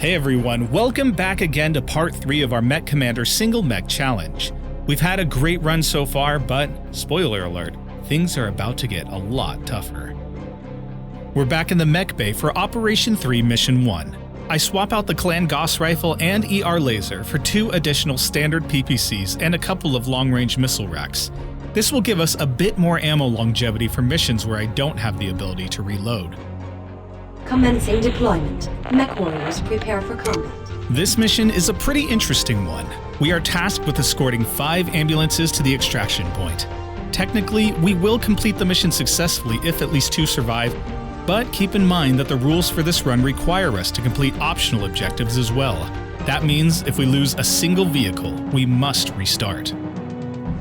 Hey everyone, welcome back again to part 3 of our MechCommander single mech challenge. We've had a great run so far, but spoiler alert, things are about to get a lot tougher. We're back in the mech bay for Operation 3 Mission 1. I swap out the Clan Gauss rifle and ER laser for 2 additional standard PPCs and a couple of long-range missile racks. This will give us a bit more ammo longevity for missions where I don't have the ability to reload. Commencing deployment. Mech warriors prepare for combat. This mission is a pretty interesting one. We are tasked with escorting 5 ambulances to the extraction point. Technically, we will complete the mission successfully if at least 2 survive, but keep in mind that the rules for this run require us to complete optional objectives as well. That means if we lose a single vehicle, we must restart.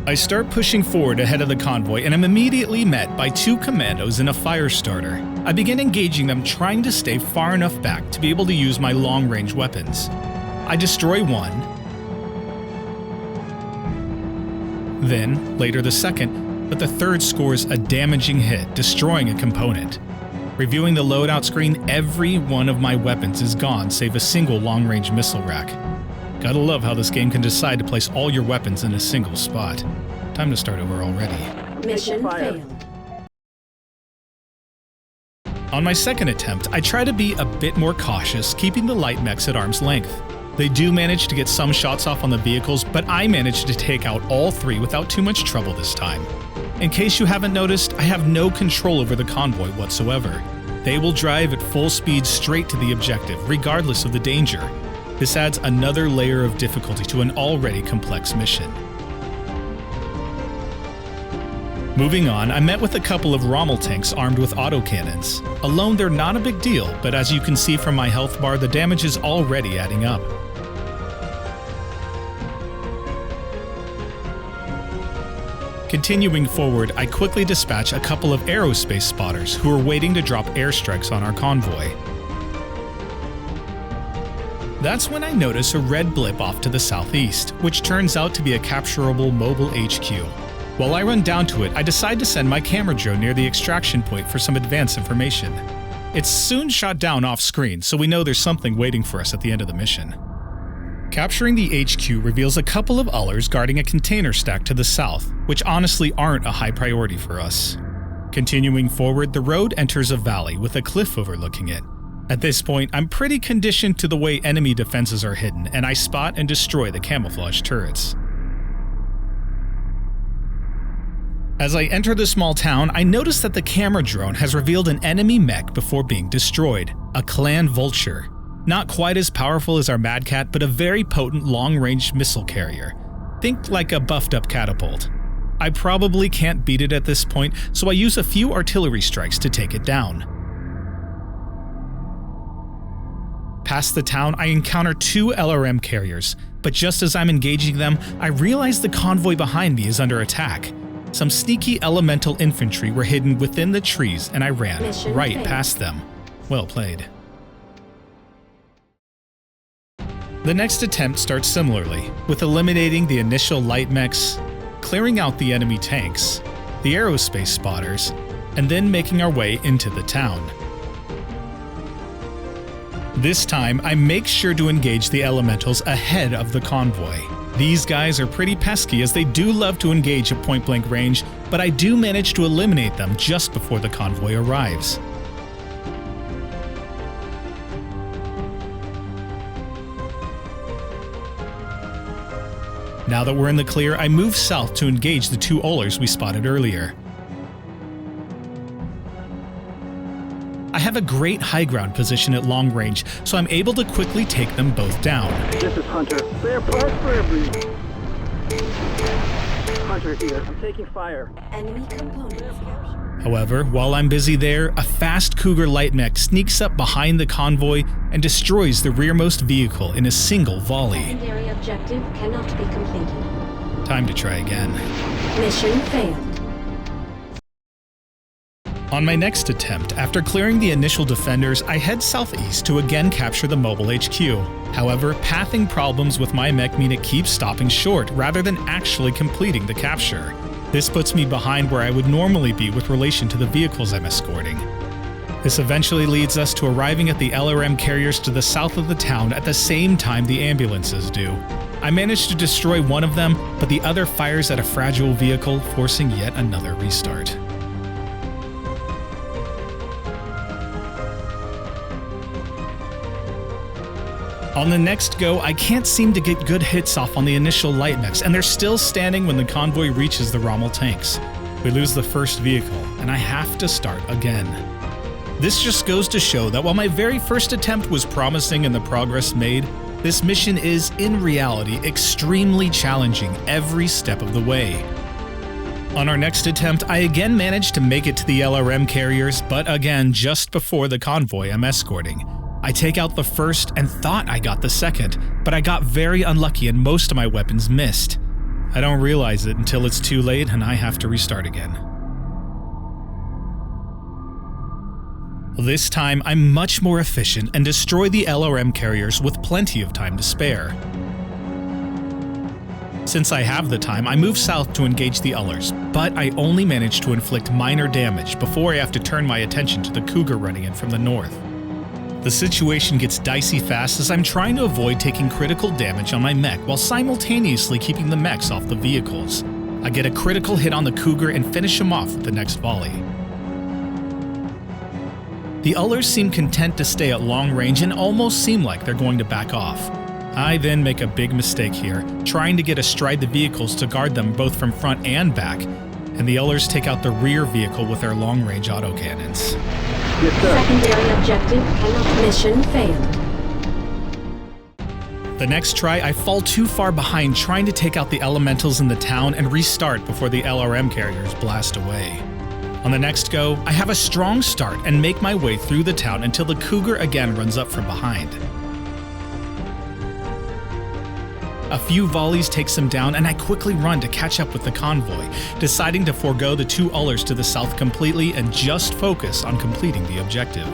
I start pushing forward ahead of the convoy and am immediately met by 2 commandos and a fire starter. I begin engaging them, trying to stay far enough back to be able to use my long-range weapons. I destroy one, then later the second, but the third scores a damaging hit, destroying a component. Reviewing the loadout screen, every one of my weapons is gone save a single long-range missile rack. Gotta love how this game can decide to place all your weapons in a single spot. Time to start over already. Mission failed. On my second attempt, I try to be a bit more cautious, keeping the light mechs at arm's length. They do manage to get some shots off on the vehicles, but I managed to take out all 3 without too much trouble this time. In case you haven't noticed, I have no control over the convoy whatsoever. They will drive at full speed straight to the objective, regardless of the danger. This adds another layer of difficulty to an already complex mission. Moving on, I met with a couple of Rommel tanks armed with autocannons. Alone, they're not a big deal, but as you can see from my health bar, the damage is already adding up. Continuing forward, I quickly dispatch a couple of aerospace spotters who are waiting to drop airstrikes on our convoy. That's when I notice a red blip off to the southeast, which turns out to be a capturable mobile HQ. While I run down to it, I decide to send my camera drone near the extraction point for some advance information. It's soon shot down off screen, so we know there's something waiting for us at the end of the mission. Capturing the HQ reveals a couple of Ullers guarding a container stack to the south, which honestly aren't a high priority for us. Continuing forward, the road enters a valley with a cliff overlooking it. At this point, I'm pretty conditioned to the way enemy defenses are hidden, and I spot and destroy the camouflage turrets. As I enter the small town, I notice that the camera drone has revealed an enemy mech before being destroyed, a Clan Vulture. Not quite as powerful as our Mad Cat, but a very potent long-range missile carrier. Think like a buffed-up catapult. I probably can't beat it at this point, so I use a few artillery strikes to take it down. Past the town, I encounter 2 LRM carriers, but just as I'm engaging them, I realize the convoy behind me is under attack. Some sneaky elemental infantry were hidden within the trees, and I ran right past them. Well played. The next attempt starts similarly, with eliminating the initial light mechs, clearing out the enemy tanks, the aerospace spotters, and then making our way into the town. This time, I make sure to engage the elementals ahead of the convoy. These guys are pretty pesky as they do love to engage at point-blank range, but I do manage to eliminate them just before the convoy arrives. Now that we're in the clear, I move south to engage the 2 Ullers we spotted earlier. I have a great high ground position at long range, so I'm able to quickly take them both down. This is Hunter. Spare parts for everyone. Hunter here. I'm taking fire. Enemy components captured. However, while I'm busy there, a fast Cougar light mech sneaks up behind the convoy and destroys the rearmost vehicle in a single volley. Secondary objective cannot be completed. Time to try again. Mission failed. On my next attempt, after clearing the initial defenders, I head southeast to again capture the mobile HQ. However, pathing problems with my mech mean it keeps stopping short rather than actually completing the capture. This puts me behind where I would normally be with relation to the vehicles I'm escorting. This eventually leads us to arriving at the LRM carriers to the south of the town at the same time the ambulances do. I managed to destroy one of them, but the other fires at a fragile vehicle, forcing yet another restart. On the next go, I can't seem to get good hits off on the initial light mechs, and they're still standing when the convoy reaches the Rommel tanks. We lose the first vehicle, and I have to start again. This just goes to show that while my very first attempt was promising in the progress made, this mission is, in reality, extremely challenging every step of the way. On our next attempt, I again managed to make it to the LRM carriers, but again, just before the convoy I'm escorting. I take out the first and thought I got the second, but I got very unlucky and most of my weapons missed. I don't realize it until it's too late and I have to restart again. This time, I'm much more efficient and destroy the LRM carriers with plenty of time to spare. Since I have the time, I move south to engage the Ullers, but I only manage to inflict minor damage before I have to turn my attention to the Cougar running in from the north. The situation gets dicey fast as I'm trying to avoid taking critical damage on my mech while simultaneously keeping the mechs off the vehicles. I get a critical hit on the Cougar and finish him off with the next volley. The Ullers seem content to stay at long range and almost seem like they're going to back off. I then make a big mistake here, trying to get astride the vehicles to guard them both from front and back, and the Ullers take out the rear vehicle with their long-range autocannons. Yes, sir. Secondary objective cannot. Mission failed. The next try, I fall too far behind trying to take out the elementals in the town and restart before the LRM carriers blast away. On the next go, I have a strong start and make my way through the town until the Cougar again runs up from behind. A few volleys takes him down and I quickly run to catch up with the convoy, deciding to forego the two Ullers to the south completely and just focus on completing the objective.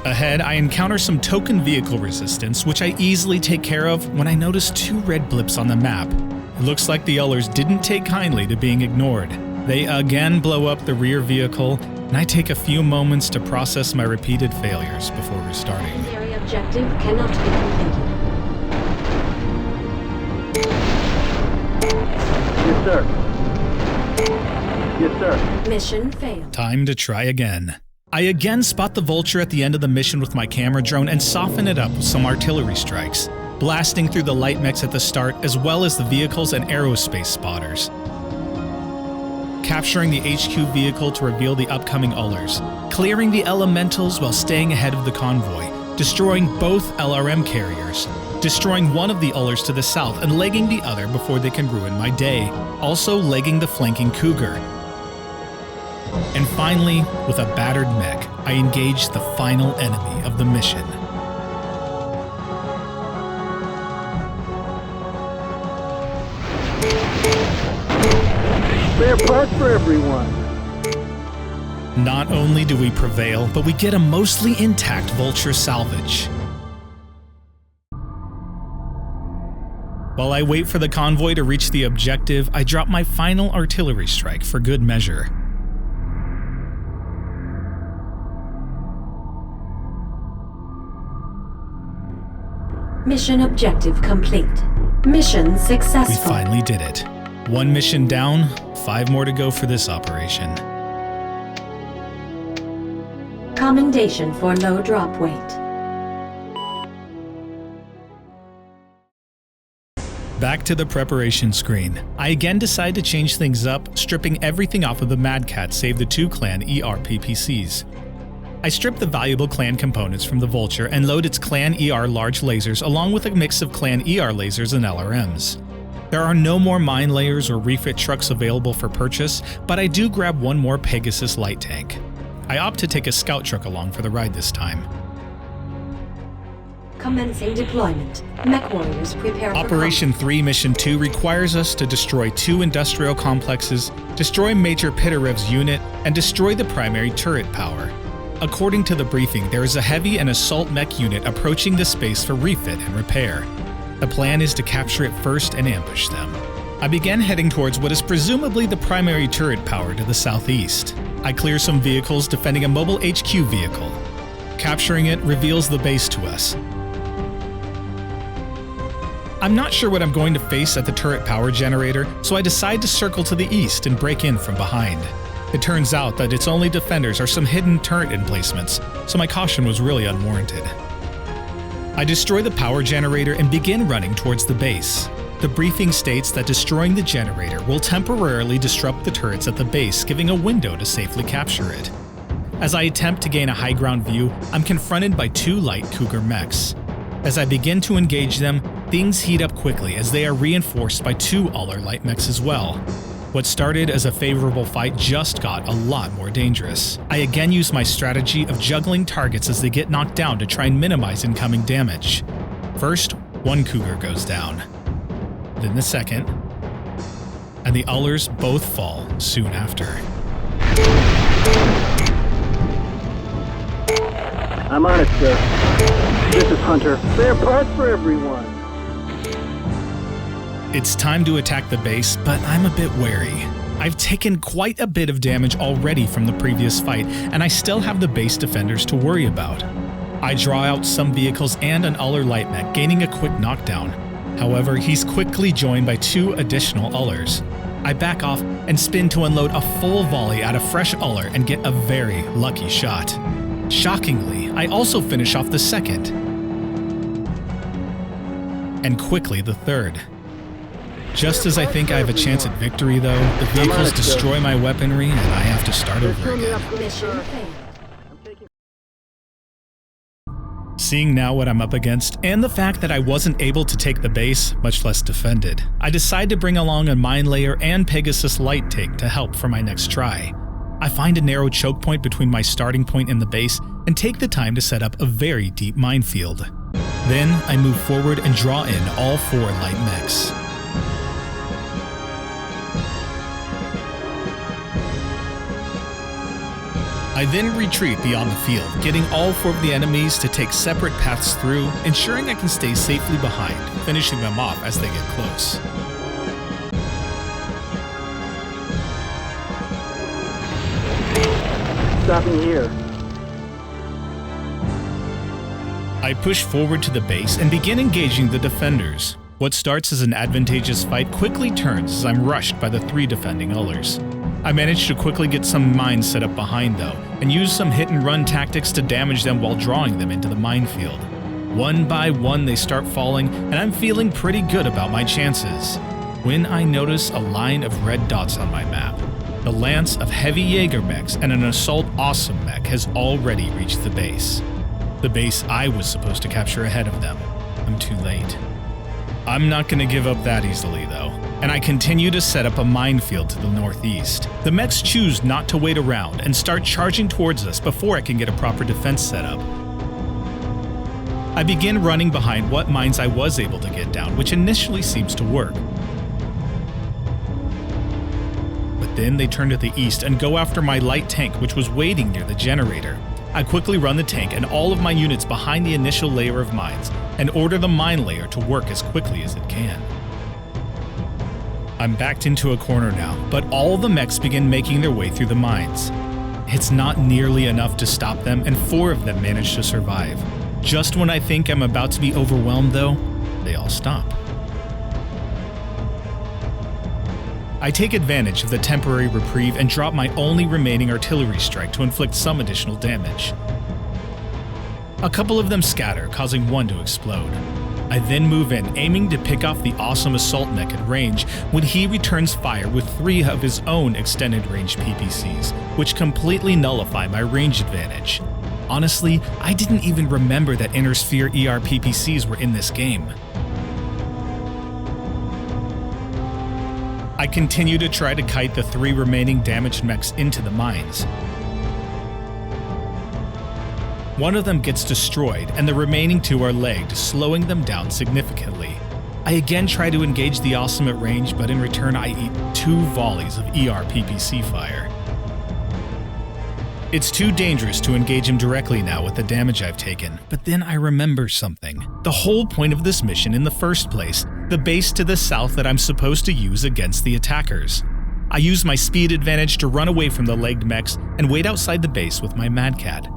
Ahead, I encounter some token vehicle resistance, which I easily take care of when I notice two red blips on the map. It looks like the Ullers didn't take kindly to being ignored. They again blow up the rear vehicle, and I take a few moments to process my repeated failures before restarting. Secondary objective cannot be completed. Yes, sir. Yes, sir. Mission failed. Time to try again. I again spot the Vulture at the end of the mission with my camera drone and soften it up with some artillery strikes, blasting through the light mechs at the start as well as the vehicles and aerospace spotters. Capturing the HQ vehicle to reveal the upcoming Ullers, clearing the elementals while staying ahead of the convoy, destroying both LRM carriers, destroying one of the Ullers to the south and legging the other before they can ruin my day, also legging the flanking Cougar. And finally, with a battered mech, I engage the final enemy of the mission. Spare parts for everyone. Not only do we prevail, but we get a mostly intact Vulture salvage. While I wait for the convoy to reach the objective, I drop my final artillery strike for good measure. Mission objective complete. Mission We successful. finally did it. One mission down, 5 more to go for this operation. Commendation for low drop weight. Back to the preparation screen. I again decide to change things up, stripping everything off of the Mad Cat save the 2 clan ER PPCs. I strip the valuable clan components from the Vulture and load its clan ER large lasers along with a mix of clan ER lasers and LRMs. There are no more mine layers or refit trucks available for purchase, but I do grab one more Pegasus light tank. I opt to take a scout truck along for the ride this time. Commencing deployment. Mech warriors prepare for Operation 3 Mission 2 requires us to destroy 2 industrial complexes, destroy Major Pitarev's unit, and destroy the primary turret power. According to the briefing, there is a heavy and assault mech unit approaching the space for refit and repair. The plan is to capture it first and ambush them. I began heading towards what is presumably the primary turret power to the southeast. I clear some vehicles defending a mobile HQ vehicle. Capturing it reveals the base to us. I'm not sure what I'm going to face at the turret power generator, so I decide to circle to the east and break in from behind. It turns out that its only defenders are some hidden turret emplacements, so my caution was really unwarranted. I destroy the power generator and begin running towards the base. The briefing states that destroying the generator will temporarily disrupt the turrets at the base, giving a window to safely capture it. As I attempt to gain a high ground view, I'm confronted by 2 light Cougar mechs. As I begin to engage them, things heat up quickly as they are reinforced by 2 other light mechs as well. What started as a favorable fight just got a lot more dangerous. I again use my strategy of juggling targets as they get knocked down to try and minimize incoming damage. First, 1 Cougar goes down, then the second, and the others both fall soon after. I'm on it, sir. This is Hunter. Spare parts for everyone. It's time to attack the base, but I'm a bit wary. I've taken quite a bit of damage already from the previous fight, and I still have the base defenders to worry about. I draw out some vehicles and an Uller light mech, gaining a quick knockdown. However, he's quickly joined by 2 additional Ullers. I back off and spin to unload a full volley at a fresh Uller and get a very lucky shot. Shockingly, I also finish off the second, and quickly the third. Just as I think I have a chance at victory though, the vehicles destroy my weaponry and I have to start over again. Mission failed. Seeing now what I'm up against, and the fact that I wasn't able to take the base, much less defend it, I decide to bring along a mine layer and Pegasus light tank to help for my next try. I find a narrow choke point between my starting point and the base and take the time to set up a very deep minefield. Then I move forward and draw in all 4 light mechs. I then retreat beyond the field, getting all 4 of the enemies to take separate paths through, ensuring I can stay safely behind, finishing them off as they get close. Stopping here. I push forward to the base and begin engaging the defenders. What starts as an advantageous fight quickly turns as I'm rushed by the 3 defending Ullers. I manage to quickly get some mines set up behind though, and use some hit-and-run tactics to damage them while drawing them into the minefield. One by one they start falling, and I'm feeling pretty good about my chances, when I notice a line of red dots on my map. The lance of heavy Jaeger mechs and an assault awesome mech has already reached the base. The base I was supposed to capture ahead of them. I'm too late. I'm not going to give up that easily though, and I continue to set up a minefield to the northeast. The mechs choose not to wait around and start charging towards us before I can get a proper defense set up. I begin running behind what mines I was able to get down, which initially seems to work. But then they turn to the east and go after my light tank, which was waiting near the generator. I quickly run the tank and all of my units behind the initial layer of mines and order the mine layer to work as quickly as it can. I'm backed into a corner now, but all the mechs begin making their way through the mines. It's not nearly enough to stop them, and 4 of them manage to survive. Just when I think I'm about to be overwhelmed though, they all stop. I take advantage of the temporary reprieve and drop my only remaining artillery strike to inflict some additional damage. A couple of them scatter, causing one to explode. I then move in, aiming to pick off the awesome assault mech at range when he returns fire with 3 of his own extended range PPCs, which completely nullify my range advantage. Honestly, I didn't even remember that Inner Sphere ER PPCs were in this game. I continue to try to kite the 3 remaining damaged mechs into the mines. One of them gets destroyed, and the remaining 2 are legged, slowing them down significantly. I again try to engage the awesome at range, but in return I eat 2 volleys of ER PPC fire. It's too dangerous to engage him directly now with the damage I've taken, but then I remember something. The whole point of this mission in the first place, the base to the south that I'm supposed to use against the attackers. I use my speed advantage to run away from the legged mechs and wait outside the base with my Mad Cat.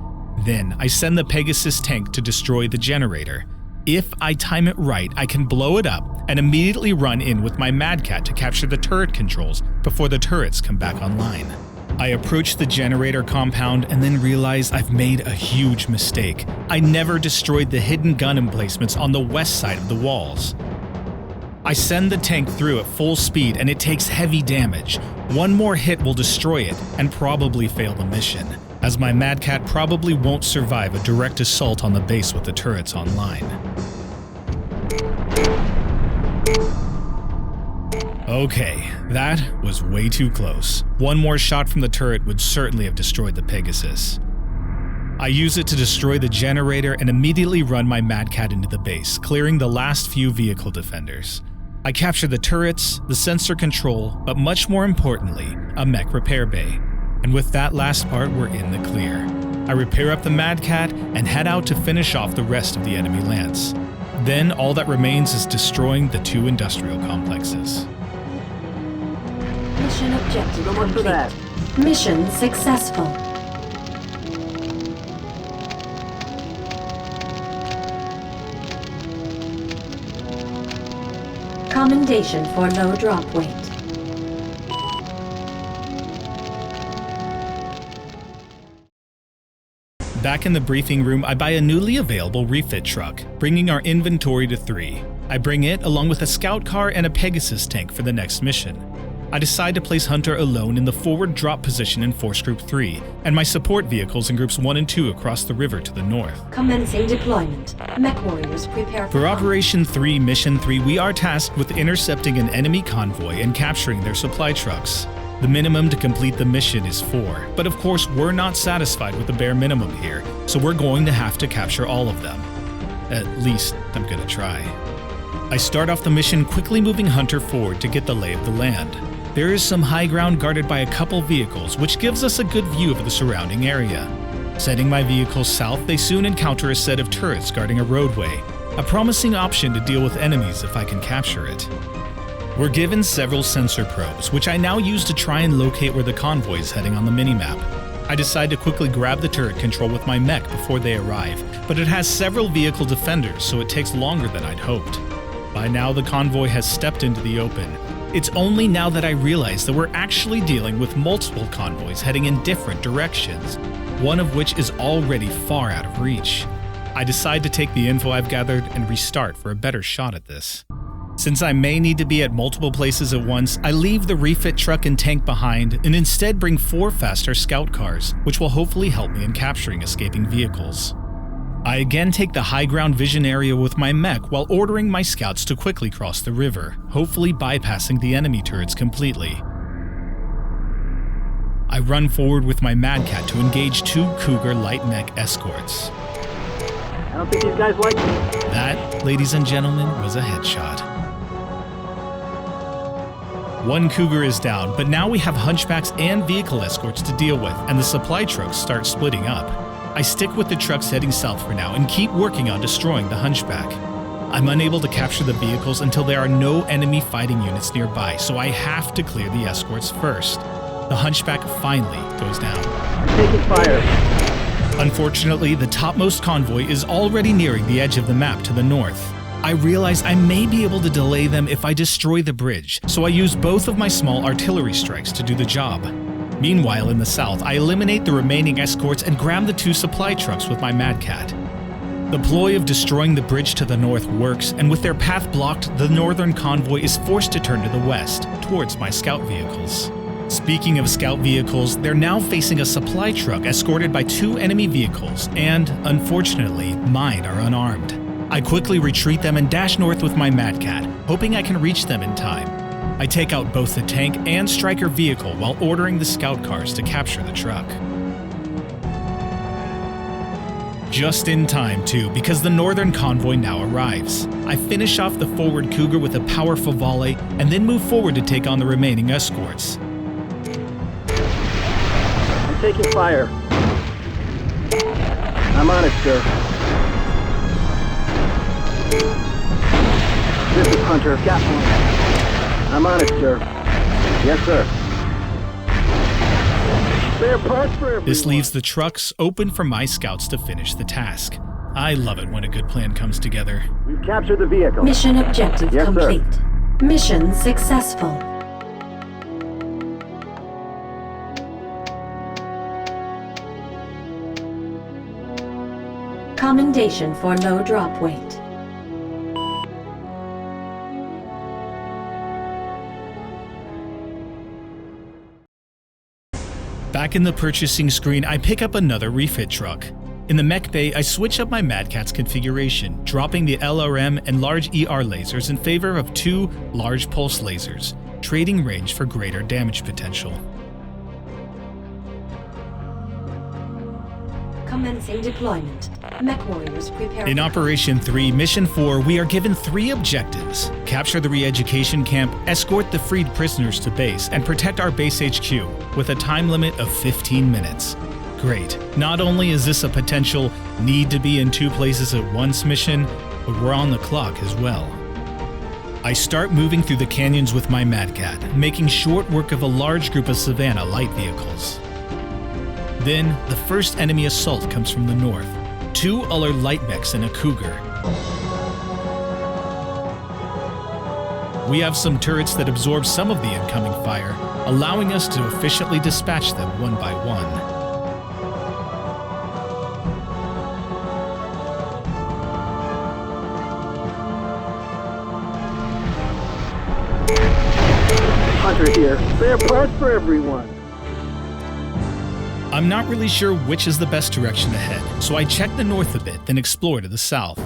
Then I send the Pegasus tank to destroy the generator. If I time it right, I can blow it up and immediately run in with my Mad Cat to capture the turret controls before the turrets come back online. I approach the generator compound and then realize I've made a huge mistake. I never destroyed the hidden gun emplacements on the west side of the walls. I send the tank through at full speed and it takes heavy damage. One more hit will destroy it and probably fail the mission, as my Mad Cat probably won't survive a direct assault on the base with the turrets online. Okay, that was way too close. One more shot from the turret would certainly have destroyed the Pegasus. I use it to destroy the generator and immediately run my Mad Cat into the base, clearing the last few vehicle defenders. I capture the turrets, the sensor control, but much more importantly, a mech repair bay. And with that last part, we're in the clear. I repair up the Mad Cat and head out to finish off the rest of the enemy lance. Then all that remains is destroying the 2 industrial complexes. Mission objective So much for that. complete. Mission successful. Commendation for low drop weight. Back in the briefing room, I buy a newly available refit truck, bringing our inventory to 3. I bring it along with a scout car and a Pegasus tank for the next mission. I decide to place Hunter alone in the forward drop position in Force Group 3, and my support vehicles in Groups 1 and 2 across the river to the north. Commencing deployment. Mech warriors prepare For combat. Operation 3, Mission 3, we are tasked with intercepting an enemy convoy and capturing their supply trucks. The minimum to complete the mission is 4, but of course we're not satisfied with the bare minimum here, so we're going to have to capture all of them. At least, I'm gonna try. I start off the mission quickly moving Hunter forward to get the lay of the land. There is some high ground guarded by a couple vehicles, which gives us a good view of the surrounding area. Setting my vehicles south, they soon encounter a set of turrets guarding a roadway, a promising option to deal with enemies if I can capture it. We're given several sensor probes, which I now use to try and locate where the convoy is heading on the minimap. I decide to quickly grab the turret control with my mech before they arrive, but it has several vehicle defenders, so it takes longer than I'd hoped. By now, the convoy has stepped into the open. It's only now that I realize that we're actually dealing with multiple convoys heading in different directions, one of which is already far out of reach. I decide to take the info I've gathered and restart for a better shot at this. Since I may need to be at multiple places at once, I leave the refit truck and tank behind and instead bring 4 faster scout cars, which will hopefully help me in capturing escaping vehicles. I again take the high ground vision area with my mech while ordering my scouts to quickly cross the river, hopefully bypassing the enemy turrets completely. I run forward with my Mad Cat to engage 2 Cougar light mech escorts. I don't think these guys like me. That, ladies and gentlemen, was a headshot. 1 Cougar is down, but now we have hunchbacks and vehicle escorts to deal with, and the supply trucks start splitting up. I stick with the trucks heading south for now and keep working on destroying the hunchback. I'm unable to capture the vehicles until there are no enemy fighting units nearby, so I have to clear the escorts first. The hunchback finally goes down. I'm taking fire. Unfortunately, the topmost convoy is already nearing the edge of the map to the north. I realize I may be able to delay them if I destroy the bridge, so I use both of my small artillery strikes to do the job. Meanwhile, in the south, I eliminate the remaining escorts and grab the 2 supply trucks with my Mad Cat. The ploy of destroying the bridge to the north works, and with their path blocked, the northern convoy is forced to turn to the west, towards my scout vehicles. Speaking of scout vehicles, they're now facing a supply truck escorted by 2 enemy vehicles, and, unfortunately, mine are unarmed. I quickly retreat them and dash north with my Mad Cat, hoping I can reach them in time. I take out both the tank and striker vehicle while ordering the scout cars to capture the truck. Just in time, too, because the northern convoy now arrives. I finish off the forward Cougar with a powerful volley and then move forward to take on the remaining escorts. I'm taking fire. I'm on it, sir. This is Hunter. Got one. I'm on it, sir. Yes, sir. Spare parts for everyone. This leaves the trucks open for my scouts to finish the task. I love it when a good plan comes together. We've captured the vehicle. Mission objective Yes, sir. complete. Mission successful. Commendation for low drop weight. Back in the purchasing screen, I pick up another refit truck. In the mech bay, I switch up my Mad Cat's configuration, dropping the LRM and large ER lasers in favor of 2 large pulse lasers, trading range for greater damage potential. Commencing deployment. Mech warriors prepare. In Operation 3, Mission 4, we are given 3 objectives: capture the re-education camp, escort the freed prisoners to base, and protect our base HQ, with a time limit of 15 minutes. Great. Not only is this a potential need to be in 2 places at once mission, but we're on the clock as well. I start moving through the canyons with my Mad Cat, making short work of a large group of Savannah light vehicles. Then, the first enemy assault comes from the north. 2 other light mechs and a Cougar. We have some turrets that absorb some of the incoming fire, allowing us to efficiently dispatch them one by one. Hunter here. Spare parts for everyone. I'm not really sure which is the best direction to head, so I check the north a bit, then explore to the south.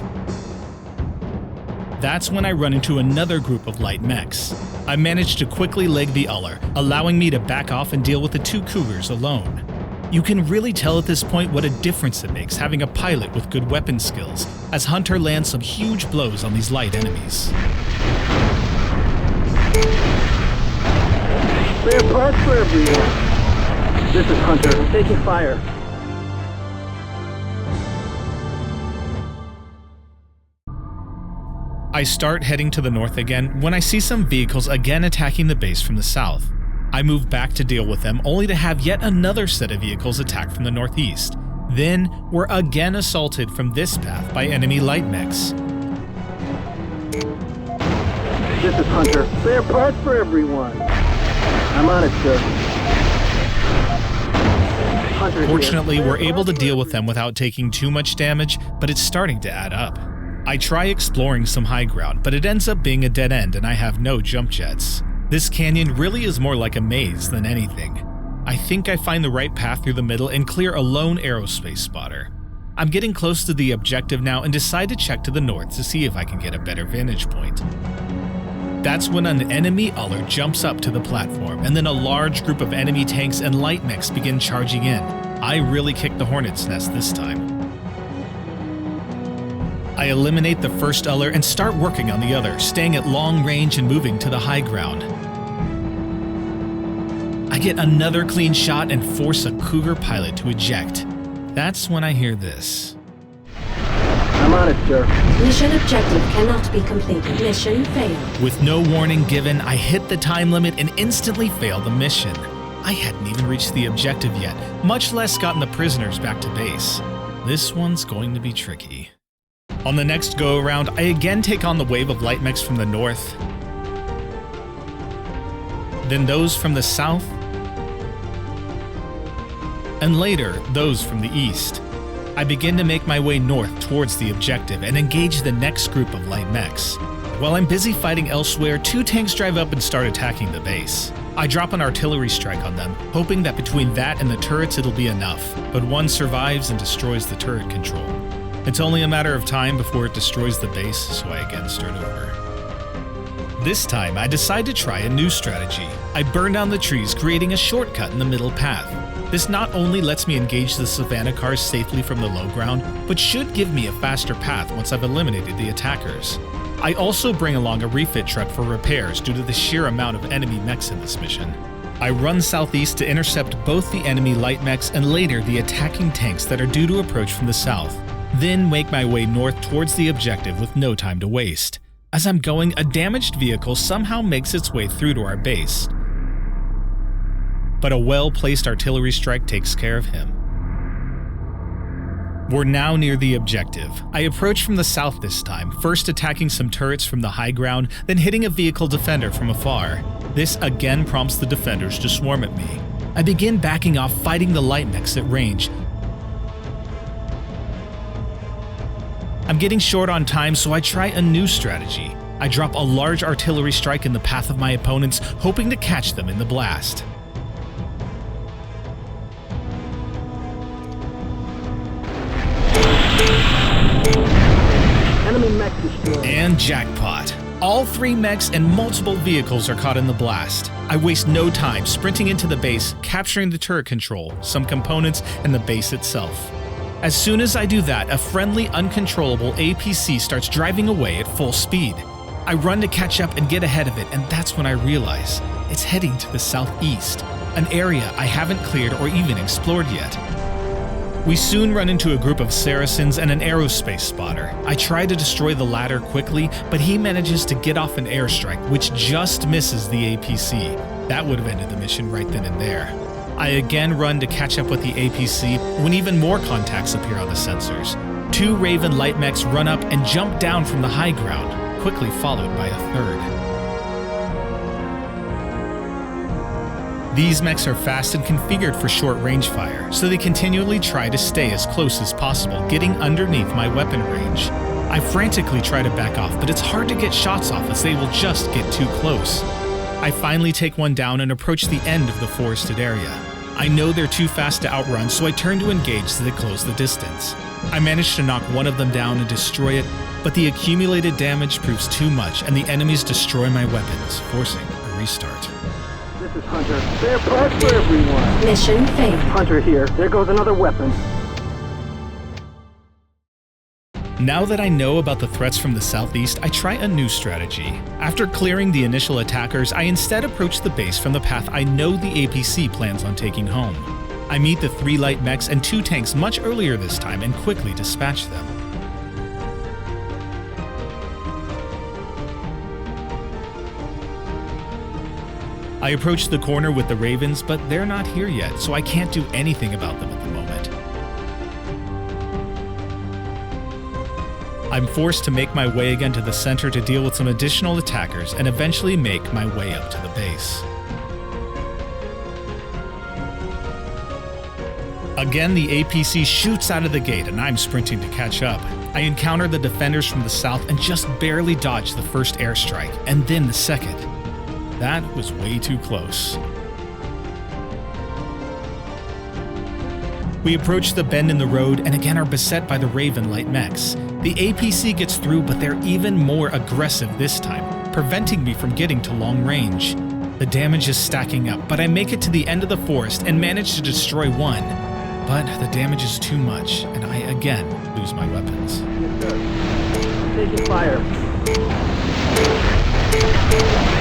That's when I run into another group of light mechs. I manage to quickly leg the Uller, allowing me to back off and deal with the 2 Cougars alone. You can really tell at this point what a difference it makes having a pilot with good weapon skills, as Hunter lands some huge blows on these light enemies. Spare parts for everyone. This is Hunter. Taking fire. I start heading to the north again when I see some vehicles again attacking the base from the south. I move back to deal with them, only to have yet another set of vehicles attack from the northeast. Then, we're again assaulted from this path by enemy light mechs. This is Hunter. Spare parts for everyone. I'm on it, sir. Hunter Fortunately, here. we're able to deal with them without taking too much damage, but it's starting to add up. I try exploring some high ground, but it ends up being a dead end and I have no jump jets. This canyon really is more like a maze than anything. I think I find the right path through the middle and clear a lone aerospace spotter. I'm getting close to the objective now and decide to check to the north to see if I can get a better vantage point. That's when an enemy Uller jumps up to the platform, and then a large group of enemy tanks and light mechs begin charging in. I really kicked the hornet's nest this time. I eliminate the first Uller and start working on the other, staying at long range and moving to the high ground. I get another clean shot and force a Cougar pilot to eject. That's when I hear this. I'm on it, sir. Mission objective cannot be completed. Mission failed. With no warning given, I hit the time limit and instantly fail the mission. I hadn't even reached the objective yet, much less gotten the prisoners back to base. This one's going to be tricky. On the next go-around, I again take on the wave of light mechs from the north, then those from the south, and later, those from the east. I begin to make my way north towards the objective and engage the next group of light mechs. While I'm busy fighting elsewhere, 2 tanks drive up and start attacking the base. I drop an artillery strike on them, hoping that between that and the turrets it'll be enough, but one survives and destroys the turret control. It's only a matter of time before it destroys the base, so I again start over. This time, I decide to try a new strategy. I burn down the trees, creating a shortcut in the middle path. This not only lets me engage the Savannah cars safely from the low ground, but should give me a faster path once I've eliminated the attackers. I also bring along a refit truck for repairs due to the sheer amount of enemy mechs in this mission. I run southeast to intercept both the enemy light mechs and later the attacking tanks that are due to approach from the south. Then make my way north towards the objective with no time to waste. As I'm going, a damaged vehicle somehow makes its way through to our base, but a well-placed artillery strike takes care of him. We're now near the objective. I approach from the south this time, first attacking some turrets from the high ground, then hitting a vehicle defender from afar. This again prompts the defenders to swarm at me. I begin backing off, fighting the light mechs at range. I'm getting short on time, so I try a new strategy. I drop a large artillery strike in the path of my opponents, hoping to catch them in the blast. Enemy mech destroyed. And jackpot. All 3 mechs and multiple vehicles are caught in the blast. I waste no time sprinting into the base, capturing the turret control, some components, and the base itself. As soon as I do that, a friendly, uncontrollable APC starts driving away at full speed. I run to catch up and get ahead of it, and that's when I realize it's heading to the southeast, an area I haven't cleared or even explored yet. We soon run into a group of Saracens and an aerospace spotter. I try to destroy the latter quickly, but he manages to get off an airstrike, which just misses the APC. That would have ended the mission right then and there. I again run to catch up with the APC when even more contacts appear on the sensors. 2 Raven light mechs run up and jump down from the high ground, quickly followed by a third. These mechs are fast and configured for short-range fire, so they continually try to stay as close as possible, getting underneath my weapon range. I frantically try to back off, but it's hard to get shots off as they will just get too close. I finally take one down and approach the end of the forested area. I know they're too fast to outrun, so I turn to engage so they close the distance. I manage to knock one of them down and destroy it, but the accumulated damage proves too much and the enemies destroy my weapons, forcing a restart. This is Hunter. Spare parts for everyone. Mission failed. Hunter here. There goes another weapon. Now that I know about the threats from the southeast, I try a new strategy. After clearing the initial attackers, I instead approach the base from the path I know the APC plans on taking home. I meet the 3 light mechs and 2 tanks much earlier this time and quickly dispatch them. I approach the corner with the Ravens, but they're not here yet, so I can't do anything about them at the moment. I'm forced to make my way again to the center to deal with some additional attackers and eventually make my way up to the base. Again, the APC shoots out of the gate and I'm sprinting to catch up. I encounter the defenders from the south and just barely dodge the first airstrike, and then the second. That was way too close. We approach the bend in the road and again are beset by the Raven light mechs. The APC gets through, but they're even more aggressive this time, preventing me from getting to long range. The damage is stacking up, but I make it to the end of the forest and manage to destroy one. But the damage is too much, and I again lose my weapons. Taking fire.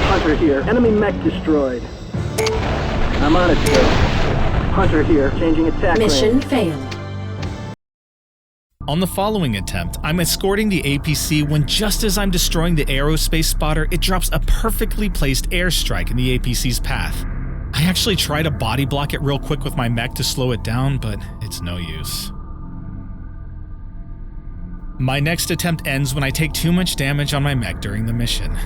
Hunter here. Enemy mech destroyed. I'm on it, sir. Hunter here. Changing attack Mission range. failed. On the following attempt, I'm escorting the APC when just as I'm destroying the aerospace spotter, it drops a perfectly placed airstrike in the APC's path. I actually try to body block it real quick with my mech to slow it down, but it's no use. My next attempt ends when I take too much damage on my mech during the mission.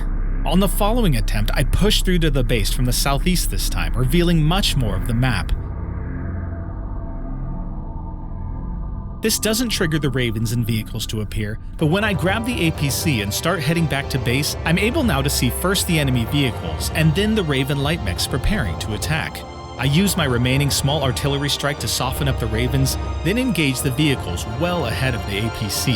On the following attempt, I push through to the base from the southeast this time, revealing much more of the map. This doesn't trigger the Ravens and vehicles to appear, but when I grab the APC and start heading back to base, I'm able now to see first the enemy vehicles, and then the Raven light mechs preparing to attack. I use my remaining small artillery strike to soften up the Ravens, then engage the vehicles well ahead of the APC.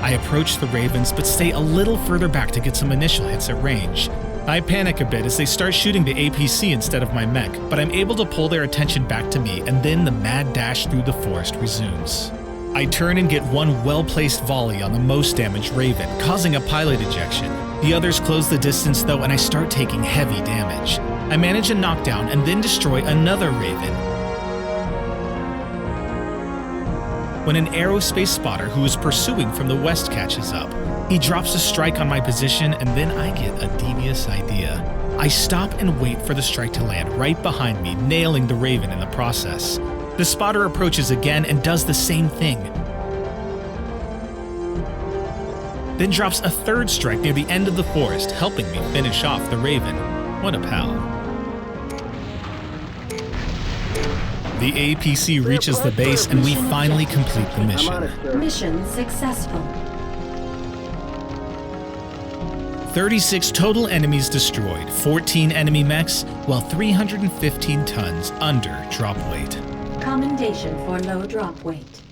I approach the Ravens, but stay a little further back to get some initial hits at range. I panic a bit as they start shooting the APC instead of my mech, but I'm able to pull their attention back to me, and then the mad dash through the forest resumes. I turn and get one well-placed volley on the most damaged Raven, causing a pilot ejection. The others close the distance though, and I start taking heavy damage. I manage a knockdown and then destroy another Raven, when an aerospace spotter who is pursuing from the west catches up. He drops a strike on my position, and then I get a devious idea. I stop and wait for the strike to land right behind me, nailing the Raven in the process. The spotter approaches again and does the same thing. Then drops a third strike near the end of the forest, helping me finish off the Raven. What a pal. The APC reaches the base and we finally complete the mission. Mission successful. 36 total enemies destroyed, 14 enemy mechs, while 315 tons under drop weight. Commendation for low drop weight.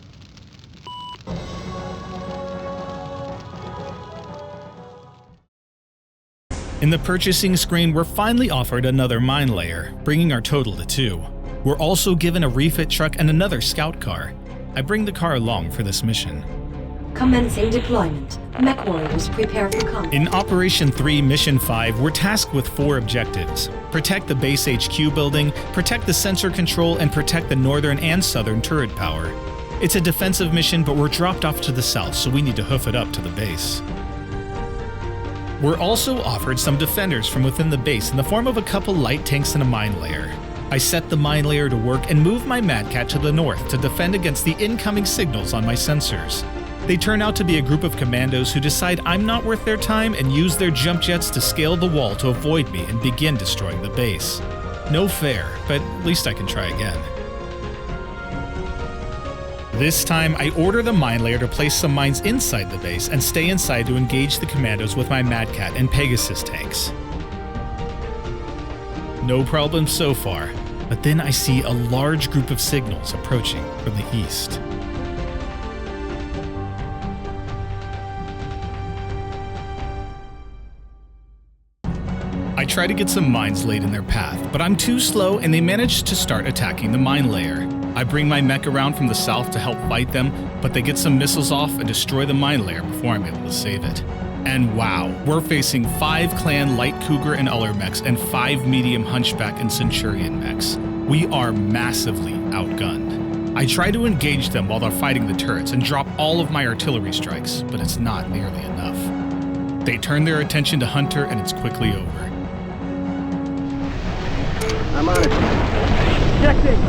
In the purchasing screen, we're finally offered another mine layer, bringing our total to 2. We're also given a refit truck and another scout car. I bring the car along for this mission. Commencing deployment. Mech warriors prepare for combat. In Operation 3, Mission 5, we're tasked with 4 objectives. Protect the base HQ building, protect the sensor control, and protect the northern and southern turret power. It's a defensive mission, but we're dropped off to the south, so we need to hoof it up to the base. We're also offered some defenders from within the base in the form of a couple light tanks and a mine layer. I set the mine layer to work and move my Madcat to the north to defend against the incoming signals on my sensors. They turn out to be a group of commandos who decide I'm not worth their time and use their jump jets to scale the wall to avoid me and begin destroying the base. No fair, but at least I can try again. This time, I order the mine layer to place some mines inside the base and stay inside to engage the commandos with my Madcat and Pegasus tanks. No problem so far, but then I see a large group of signals approaching from the east. I try to get some mines laid in their path, but I'm too slow and they manage to start attacking the mine layer. I bring my mech around from the south to help fight them, but they get some missiles off and destroy the mine layer before I'm able to save it. And wow, we're facing 5 clan light Cougar and Uller mechs and 5 medium Hunchback and Centurion mechs. We are massively outgunned. I try to engage them while they're fighting the turrets and drop all of my artillery strikes, but it's not nearly enough. They turn their attention to Hunter and it's quickly over. I'm on it. Ejecting!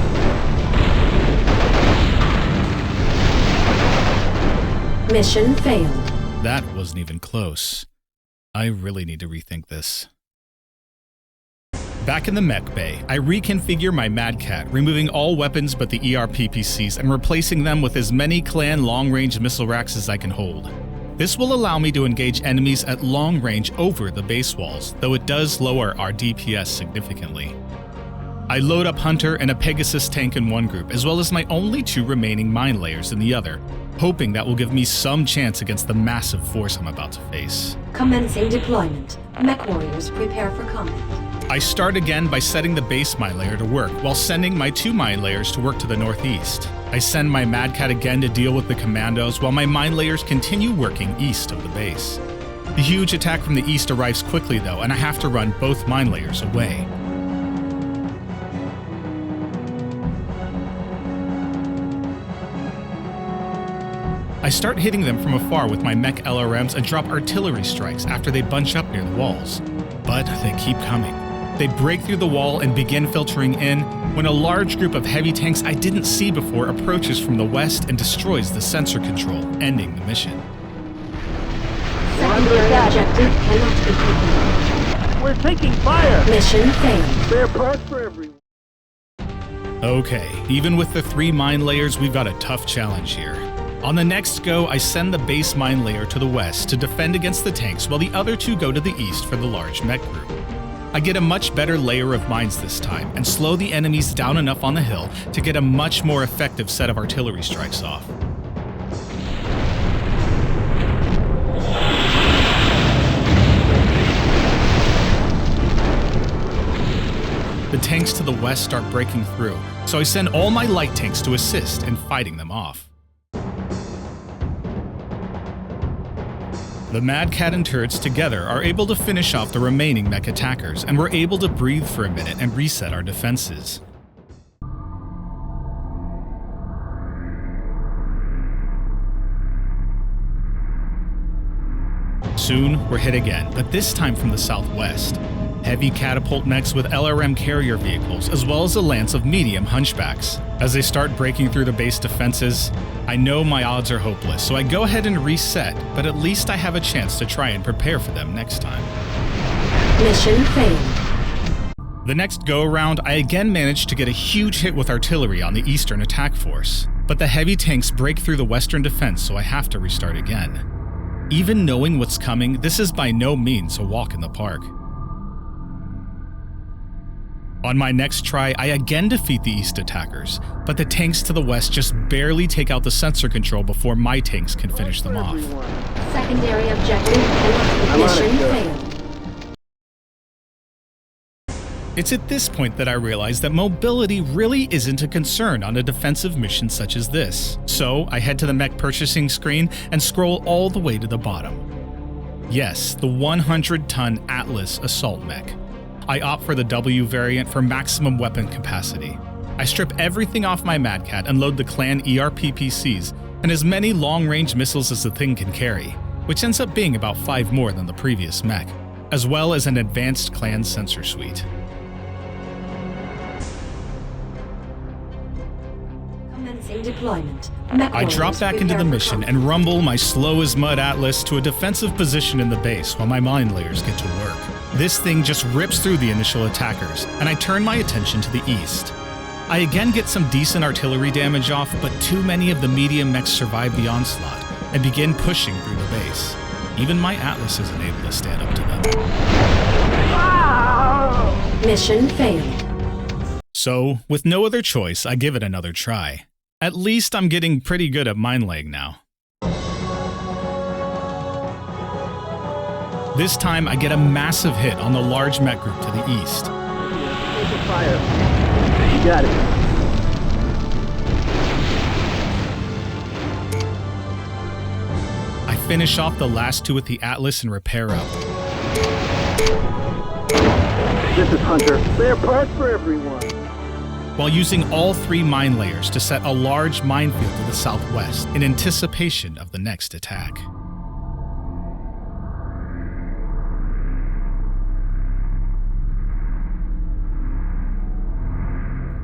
Mission failed. That wasn't even close. I really need to rethink this. Back in the mech bay, I reconfigure my Madcat, removing all weapons but the ERPPCs and replacing them with as many clan long-range missile racks as I can hold. This will allow me to engage enemies at long range over the base walls, though it does lower our DPS significantly. I load up Hunter and a Pegasus tank in one group, as well as my only 2 remaining mine layers in the other, hoping that will give me some chance against the massive force I'm about to face. Commencing deployment. Mech warriors prepare for combat. I start again by setting the base mine layer to work, while sending my 2 mine layers to work to the northeast. I send my Madcat again to deal with the commandos, while my mine layers continue working east of the base. The huge attack from the east arrives quickly though, and I have to run both mine layers away. I start hitting them from afar with my mech LRMs and drop artillery strikes after they bunch up near the walls. But they keep coming. They break through the wall and begin filtering in when a large group of heavy tanks I didn't see before approaches from the west and destroys the sensor control, ending the mission. Secondary objective cannot be completed. We're taking fire! Mission failed. Spare parts for everyone. Okay, even with the 3 mine layers, we've got a tough challenge here. On the next go, I send the base mine layer to the west to defend against the tanks while the other 2 go to the east for the large mech group. I get a much better layer of mines this time and slow the enemies down enough on the hill to get a much more effective set of artillery strikes off. The tanks to the west start breaking through, so I send all my light tanks to assist in fighting them off. The Madcat and turrets together are able to finish off the remaining mech attackers, and we're able to breathe for a minute and reset our defenses. Soon, we're hit again, but this time from the southwest. Heavy catapult mechs with LRM carrier vehicles, as well as a lance of medium hunchbacks. As they start breaking through the base defenses, I know my odds are hopeless, so I go ahead and reset, but at least I have a chance to try and prepare for them next time. Mission failed. The next go-around, I again managed to get a huge hit with artillery on the eastern attack force, but the heavy tanks break through the western defense, so I have to restart again. Even knowing what's coming, this is by no means a walk in the park. On my next try, I again defeat the east attackers, but the tanks to the west just barely take out the sensor control before my tanks can finish them off. Secondary objective. Mission failed. It's at this point that I realize that mobility really isn't a concern on a defensive mission such as this. So I head to the mech purchasing screen and scroll all the way to the bottom. Yes, the 100-ton Atlas assault mech. I opt for the W variant for maximum weapon capacity. I strip everything off my Mad Cat and load the clan ERPPCs and as many long-range missiles as the thing can carry, which ends up being about 5 more than the previous mech, as well as an advanced clan sensor suite. Deployment. I drop back into the mission and rumble my slow-as-mud Atlas to a defensive position in the base while my mine layers get to work. This thing just rips through the initial attackers, and I turn my attention to the east. I again get some decent artillery damage off, but too many of the medium mechs survive the onslaught and begin pushing through the base. Even my Atlas isn't able to stand up to them. Mission failed. So, with no other choice, I give it another try. At least I'm getting pretty good at mine laying now. This time I get a massive hit on the large mech group to the east. Fire. You got it. I finish off the last 2 with the Atlas and repair up. This is Hunter. Spare parts for everyone. While using all 3 mine layers to set a large minefield to the southwest in anticipation of the next attack.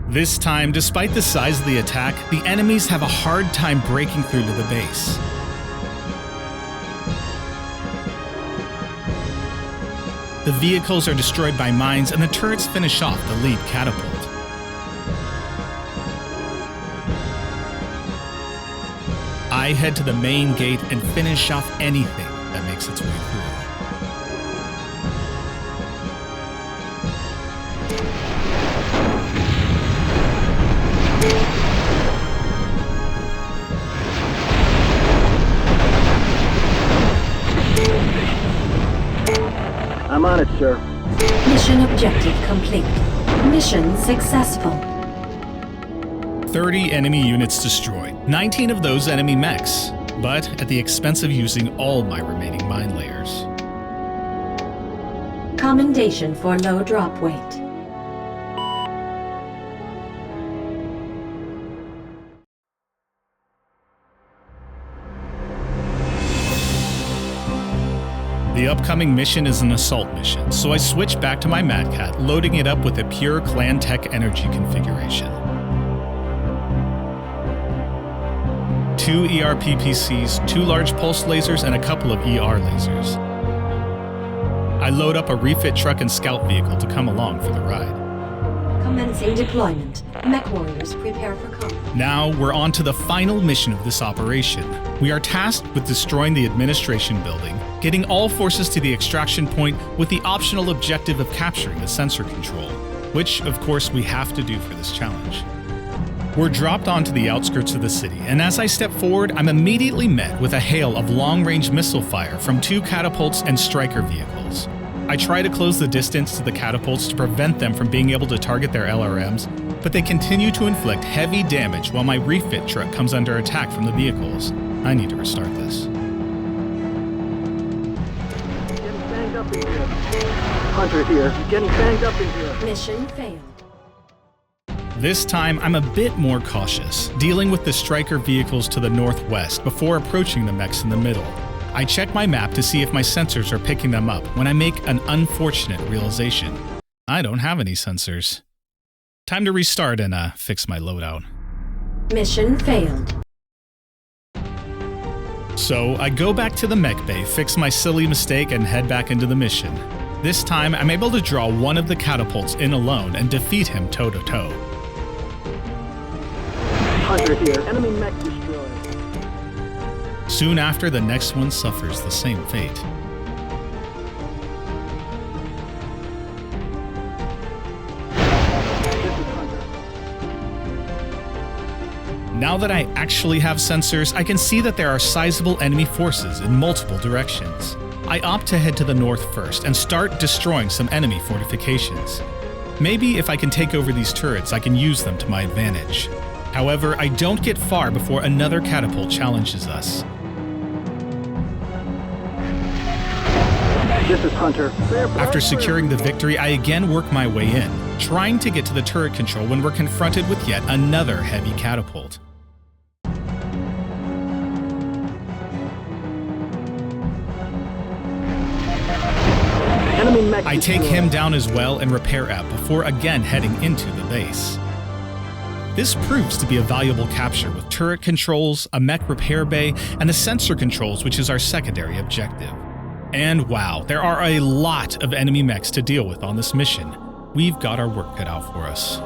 This time, despite the size of the attack, the enemies have a hard time breaking through to the base. The vehicles are destroyed by mines and the turrets finish off the lead catapult. I head to the main gate and finish off anything that makes its way through. I'm on it, sir. Mission objective complete. Mission successful. 30 enemy units destroyed, 19 of those enemy mechs, but at the expense of using all my remaining mine layers. Commendation for low drop weight. The upcoming mission is an assault mission, so I switch back to my Mad Cat, loading it up with a pure Clan Tech energy configuration. 2 ERPPCs, 2 large pulse lasers, and a couple of ER lasers. I load up a refit truck and scout vehicle to come along for the ride. Commencing deployment. Mech warriors prepare for combat. Now we're on to the final mission of this operation. We are tasked with destroying the administration building, getting all forces to the extraction point with the optional objective of capturing the sensor control, which, of course, we have to do for this challenge. We're dropped onto the outskirts of the city, and as I step forward, I'm immediately met with a hail of long-range missile fire from 2 catapults and striker vehicles. I try to close the distance to the catapults to prevent them from being able to target their LRMs, but they continue to inflict heavy damage while my refit truck comes under attack from the vehicles. I need to restart this. Getting banged up in here. Hunter here. Getting banged up in here. Mission failed. This time, I'm a bit more cautious, dealing with the striker vehicles to the northwest before approaching the mechs in the middle. I check my map to see if my sensors are picking them up when I make an unfortunate realization. I don't have any sensors. Time to restart and fix my loadout. Mission failed. So I go back to the mech bay, fix my silly mistake, and head back into the mission. This time, I'm able to draw one of the catapults in alone and defeat him toe-to-toe. Hunter here. Enemy mech destroyed. Soon after, the next one suffers the same fate. This is Hunter. Now that I actually have sensors, I can see that there are sizable enemy forces in multiple directions. I opt to head to the north first and start destroying some enemy fortifications. Maybe if I can take over these turrets, I can use them to my advantage. However, I don't get far before another catapult challenges us. This is Hunter. After securing the victory, I again work my way in, trying to get to the turret control when we're confronted with yet another heavy catapult. Enemy mech I take destroyed. him down as well and repair up before again heading into the base. This proves to be a valuable capture with turret controls, a mech repair bay, and the sensor controls, which is our secondary objective. And wow, there are a lot of enemy mechs to deal with on this mission. We've got our work cut out for us.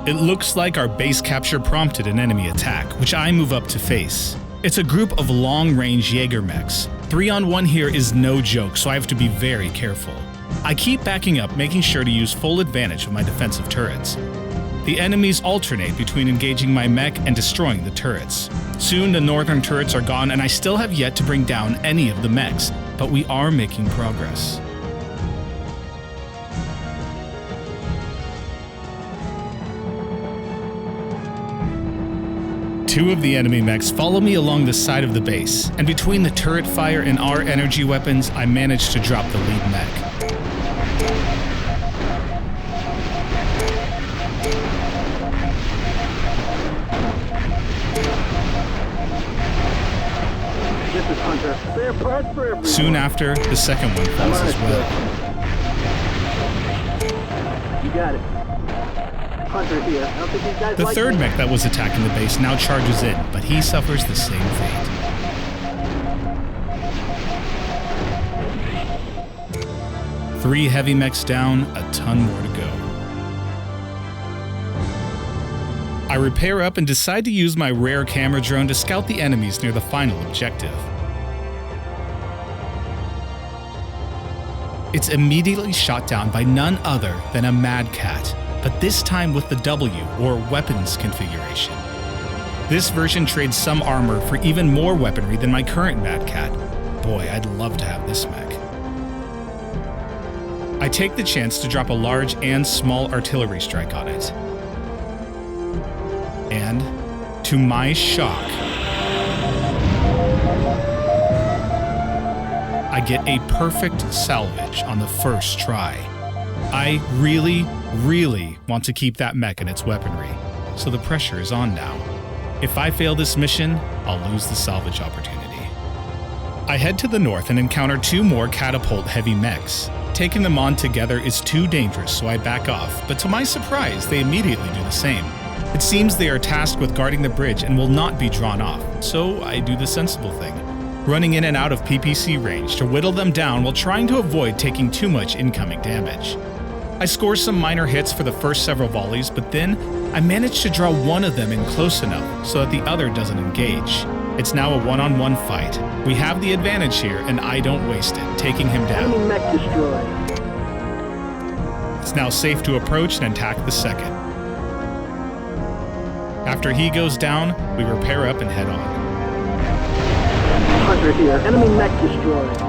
It looks like our base capture prompted an enemy attack, which I move up to face. It's a group of long-range Jaeger mechs. 3-on-1 here is no joke, so I have to be very careful. I keep backing up, making sure to use full advantage of my defensive turrets. The enemies alternate between engaging my mech and destroying the turrets. Soon the northern turrets are gone and I still have yet to bring down any of the mechs, but we are making progress. Two of the enemy mechs follow me along the side of the base, and between the turret fire and our energy weapons, I manage to drop the lead mech. This is Hunter. Spare parts for everyone. Soon after, the second one falls as well. You got it. Hunter here. I don't think these guys The like third me. mech that was attacking the base now charges in, but he suffers the same fate. Three heavy mechs down, a ton more to go. I repair up and decide to use my rare camera drone to scout the enemies near the final objective. It's immediately shot down by none other than a Mad Cat, but this time with the W, or weapons configuration. This version trades some armor for even more weaponry than my current Mad Cat. Boy, I'd love to have this mech. I take the chance to drop a large and small artillery strike on it. And, to my shock, I get a perfect salvage on the first try. I really want to keep that mech and its weaponry, so the pressure is on now. If I fail this mission, I'll lose the salvage opportunity. I head to the north and encounter two more catapult heavy mechs. Taking them on together is too dangerous, so I back off, but to my surprise, they immediately do the same. It seems they are tasked with guarding the bridge and will not be drawn off, so I do the sensible thing, running in and out of PPC range to whittle them down while trying to avoid taking too much incoming damage. I score some minor hits for the first several volleys, but then I manage to draw one of them in close enough so that the other doesn't engage. It's now a one-on-one fight. We have the advantage here, and I don't waste it, taking him down. Enemy mech destroyed. It's now safe to approach and attack the second. After he goes down, we repair up and head on. Hunter here. Enemy mech destroyed.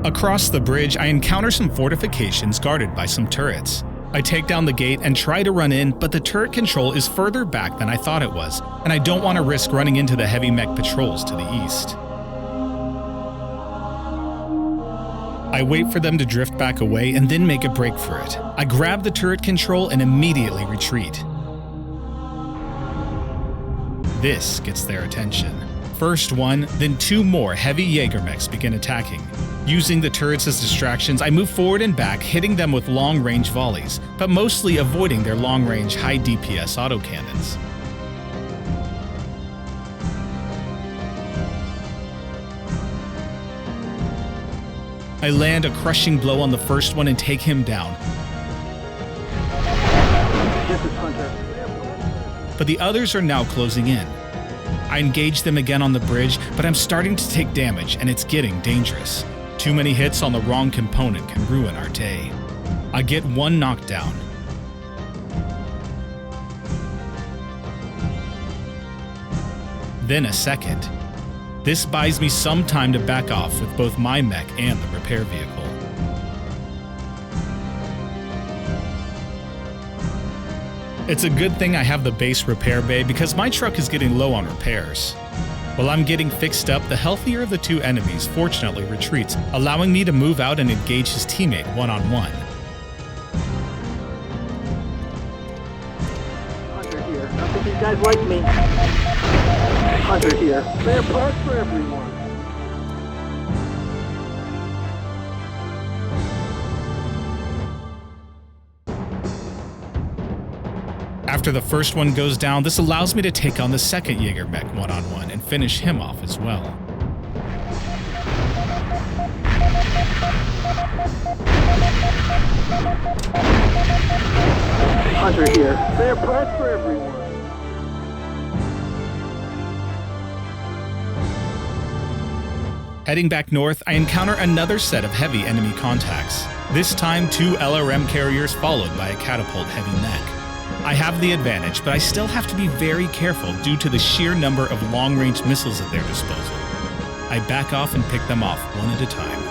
Across the bridge, I encounter some fortifications guarded by some turrets. I take down the gate and try to run in, but the turret control is further back than I thought it was, and I don't want to risk running into the heavy mech patrols to the east. I wait for them to drift back away and then make a break for it. I grab the turret control and immediately retreat. This gets their attention. First one, then two more heavy Jaeger mechs begin attacking. Using the turrets as distractions, I move forward and back, hitting them with long-range volleys, but mostly avoiding their long-range, high-DPS autocannons. I land a crushing blow on the first one and take him down. This is Hunter. But the others are now closing in. I engage them again on the bridge, but I'm starting to take damage and it's getting dangerous. Too many hits on the wrong component can ruin our day. I get one knockdown. Then a second. This buys me some time to back off with both my mech and the repair vehicle. It's a good thing I have the base repair bay because my truck is getting low on repairs. While I'm getting fixed up, the healthier of the two enemies fortunately retreats, allowing me to move out and engage his teammate one-on-one. Hunter here. I don't think these guys like me. Hunter here. Spare parts for everyone. After the first one goes down, this allows me to take on the second Jaeger mech one-on-one and finish him off as well. Hunter here. Spare parts for everyone. Heading back north, I encounter another set of heavy enemy contacts. This time, two LRM carriers followed by a catapult heavy mech. I have the advantage, but I still have to be very careful due to the sheer number of long-range missiles at their disposal. I back off and pick them off one at a time.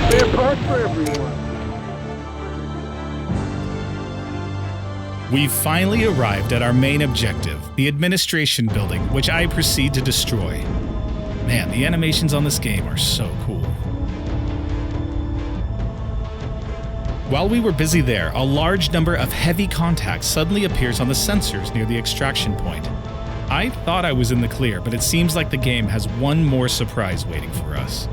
Spare parts for everyone. We've finally arrived at our main objective, the administration building, which I proceed to destroy. Man, the animations on this game are so cool. While we were busy there, a large number of heavy contacts suddenly appears on the sensors near the extraction point. I thought I was in the clear, but it seems like the game has one more surprise waiting for us.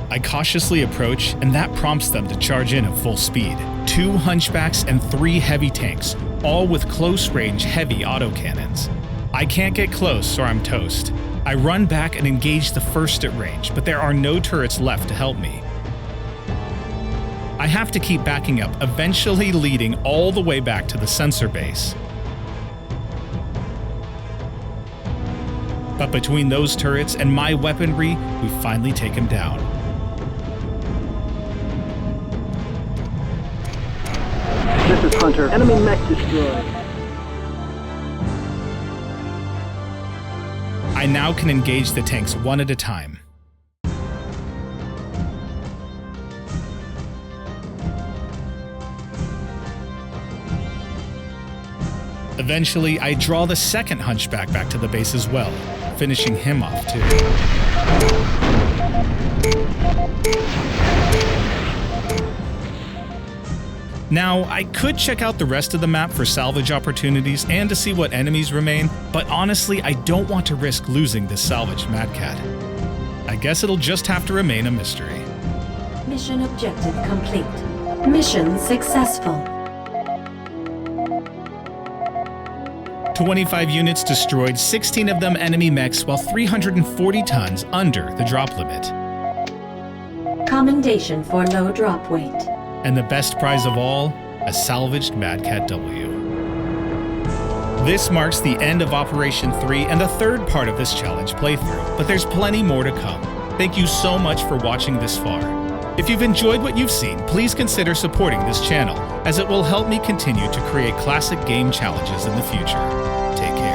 I cautiously approach, and that prompts them to charge in at full speed. 2 hunchbacks and 3 heavy tanks, all with close-range heavy autocannons. I can't get close or I'm toast. I run back and engage the first at range, but there are no turrets left to help me. I have to keep backing up, eventually leading all the way back to the sensor base. But between those turrets and my weaponry, we finally take him down. This is Hunter. Enemy mech destroyed. I now can engage the tanks one at a time. Eventually, I draw the second hunchback back to the base as well, finishing him off too. Now, I could check out the rest of the map for salvage opportunities and to see what enemies remain, but honestly, I don't want to risk losing this salvaged Mad Cat. I guess it'll just have to remain a mystery. Mission objective complete. Mission successful. 25 units destroyed, 16 of them enemy mechs, while 340 tons under the drop limit. Commendation for low drop weight. And the best prize of all, a salvaged Mad Cat W. This marks the end of Operation 3 and the third part of this challenge playthrough, but there's plenty more to come. Thank you so much for watching this far. If you've enjoyed what you've seen, please consider supporting this channel, as it will help me continue to create classic game challenges in the future. Take care.